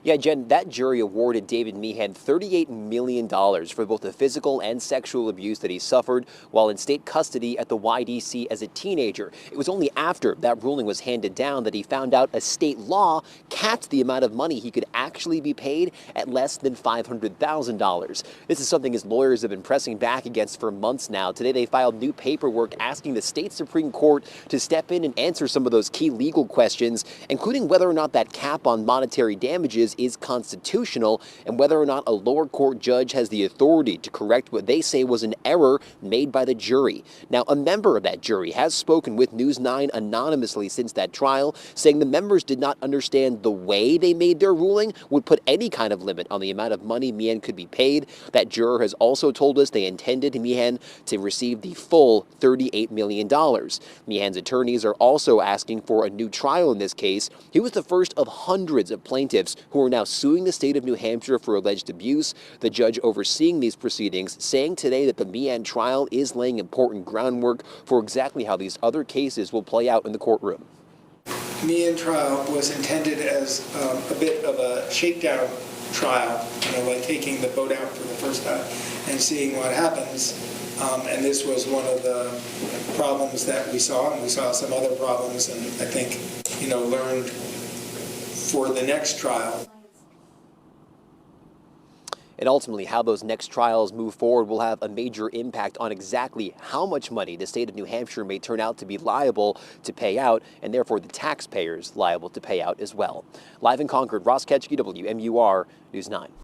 Yeah, Jen, that jury awarded David Meehan $38 million for both the physical and sexual abuse that he suffered while in state custody at the YDC as a teenager. It was only after that ruling was handed down that he found out a state law capped the amount of money he could actually be paid at less than $500,000. This is something his lawyers have been pressing back against for months now. Today they filed new paperwork asking the state Supreme Court to step in and answer some of those key legal questions, including whether or not that cap on monetary damages is constitutional and whether or not a lower court judge has the authority to correct what they say was an error made by the jury. Now, a member of that jury has spoken with News 9 anonymously since that trial, saying the members did not understand the way they made their ruling would put any kind of limit on the amount of money Meehan could be paid. That juror has also told us they intended Meehan to receive the full $38 million. Meehan's attorneys are also asking for a new trial in this case. He was the first of hundreds of plaintiffs who are now suing the state of New Hampshire for alleged abuse. The judge overseeing these proceedings saying today that the Meehan trial is laying important groundwork for exactly how these other cases will play out in the courtroom. Meehan trial was intended as a bit of a shakedown trial, like taking the boat out for the first time and seeing what happens. And this was one of the problems that we saw, and we saw some other problems, and I think, learned for the next trial. And ultimately, how those next trials move forward will have a major impact on exactly how much money the state of New Hampshire may turn out to be liable to pay out, and therefore the taxpayers liable to pay out as well. Live in Concord, Ross Ketchke, WMUR News 9.